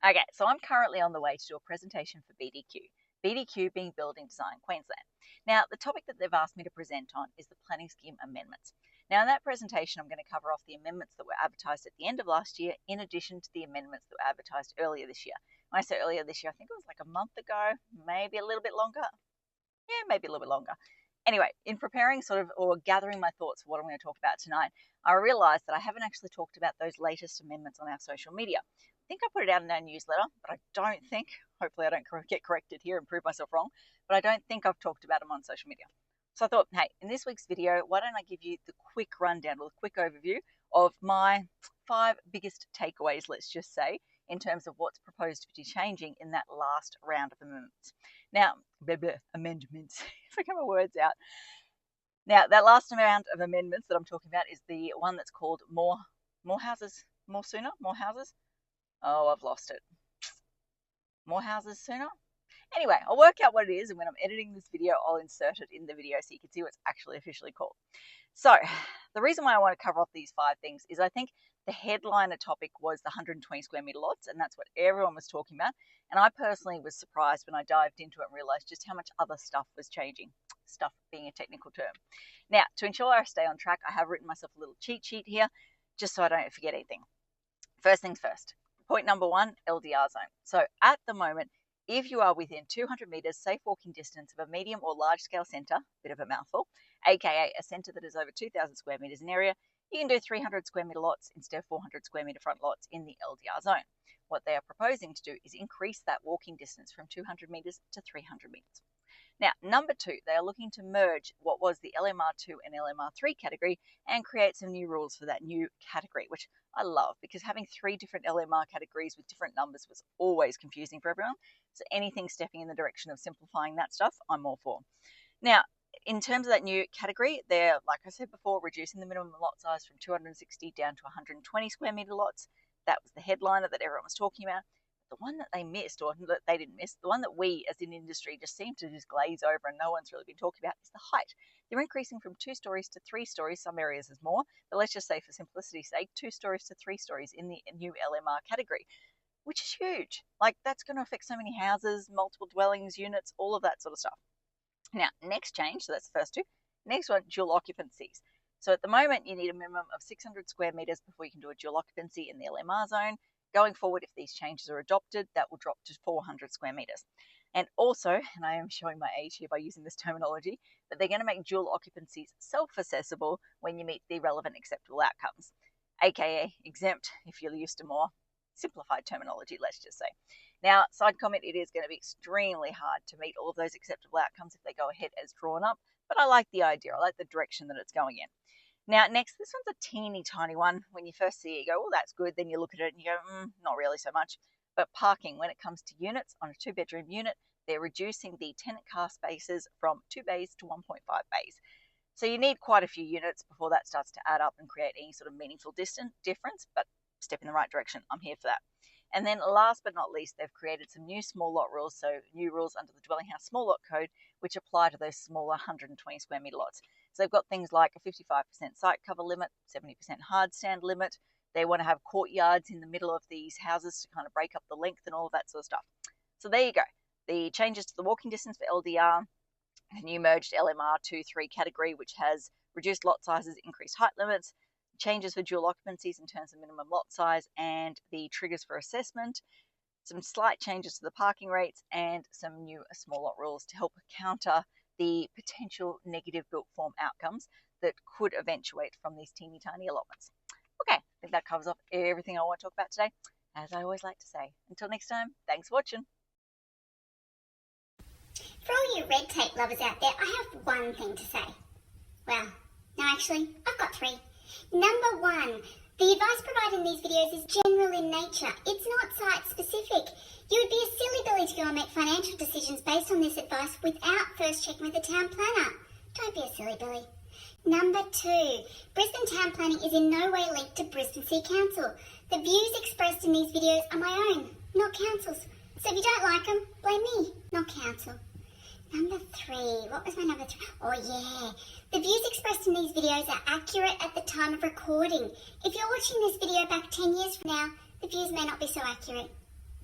Okay, so I'm currently on the way to do a presentation for BTQ being Building Design Queensland. Now, the topic that they've asked me to present on is the planning scheme amendments. Now, in that presentation, I'm going to cover off the amendments that were advertised at the end of last year, in addition to the amendments that were advertised earlier this year. When I say earlier this year, I think it was like a month ago, maybe a little bit longer. Yeah, maybe a little bit longer. Anyway, in preparing or gathering my thoughts for what I'm going to talk about tonight, I realized that I haven't actually talked about those latest amendments on our social media. I think I put it out in our newsletter, but I don't think, hopefully I don't get corrected here and prove myself wrong, but I don't think I've talked about them on social media. So I thought, hey, in this week's video, why don't I give you the quick rundown or the quick overview of my 5 biggest takeaways, let's just say, in terms of what's proposed to be changing in that last round of amendments. Now, amendments, if I get my words out. Now, that last round of amendments that I'm talking about is the one that's called more houses, more sooner, more houses. Oh, I've lost it. More houses sooner? Anyway, I'll work out what it is, and when I'm editing this video, I'll insert it in the video so you can see what it's actually officially called. So, the reason why I want to cover off these 5 things is I think the headliner topic was the 120 square metre lots, and that's what everyone was talking about. And I personally was surprised when I dived into it and realised just how much other stuff was changing. Stuff being a technical term. Now, to ensure I stay on track, I have written myself a little cheat sheet here, just so I don't forget anything. First things first. Point number 1, LDR zone. So at the moment, if you are within 200 metres safe walking distance of a medium or large scale centre, bit of a mouthful, aka a centre that is over 2,000 square metres in area, you can do 300 square metre lots instead of 400 square metre front lots in the LDR zone. What they are proposing to do is increase that walking distance from 200 metres to 300 metres. Now, number 2, they are looking to merge what was the LMR2 and LMR3 category and create some new rules for that new category, which I love because having 3 different LMR categories with different numbers was always confusing for everyone. So anything stepping in the direction of simplifying that stuff, I'm all for. Now, in terms of that new category, they're, like I said before, reducing the minimum lot size from 260 down to 120 square metre lots. That was the headliner that everyone was talking about. The one that they missed, or that they didn't miss, the one that we as an industry just seem to just glaze over and no one's really been talking about is the height. They're increasing from 2 stories to 3 stories. Some areas is more, but let's just say for simplicity's sake, 2 stories to 3 stories in the new LMR category, which is huge. Like, that's going to affect so many houses, multiple dwellings, units, all of that sort of stuff. Now, next change, so that's the first 2. Next one, dual occupancies. So at the moment, you need a minimum of 600 square metres before you can do a dual occupancy in the LMR zone. Going forward, if these changes are adopted, that will drop to 400 square metres. And also, and I am showing my age here by using this terminology, but they're going to make dual occupancies self-assessable when you meet the relevant acceptable outcomes, aka exempt if you're used to more simplified terminology, let's just say. Now, side comment, it is going to be extremely hard to meet all of those acceptable outcomes if they go ahead as drawn up, but I like the idea. I like the direction that it's going in. Now, next, this one's a teeny tiny one. When you first see it, you go, oh, that's good. Then you look at it and you go, not really so much. But parking, when it comes to units on a 2-bedroom unit, they're reducing the tenant car spaces from 2 bays to 1.5 bays. So you need quite a few units before that starts to add up and create any sort of meaningful difference, but step in the right direction. I'm here for that. And then last but not least, they've created some new small lot rules, so new rules under the Dwelling House Small Lot Code, which apply to those smaller 120 square metre lots. So they've got things like a 55% site cover limit, 70% hard stand limit. They want to have courtyards in the middle of these houses to kind of break up the length and all of that sort of stuff. So there you go. The changes to the walking distance for LDR, the new merged LMR 2-3 category, which has reduced lot sizes, increased height limits, changes for dual occupancies in terms of minimum lot size and the triggers for assessment, some slight changes to the parking rates, and some new small lot rules to help counter the potential negative built form outcomes that could eventuate from these teeny tiny allotments. Okay, I think that covers off everything I want to talk about today. As I always like to say, until next time, thanks for watching. For all you red tape lovers out there, I have one thing to say. Well, no, actually, I've got 3. Number 1, the advice provided in these videos is general in nature. It's not site specific. You would be a silly Billy to go and make financial decisions based on this advice without first checking with the town planner. Don't be a silly Billy. Number 2, Brisbane town planning is in no way linked to Brisbane City Council. The views expressed in these videos are my own, not council's. So if you don't like them, blame me, not council. Number 3, what was my number 3? Oh yeah, the views expressed in these videos are accurate at the time of recording. If you're watching this video back 10 years from now, the views may not be so accurate.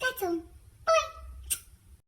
That's all.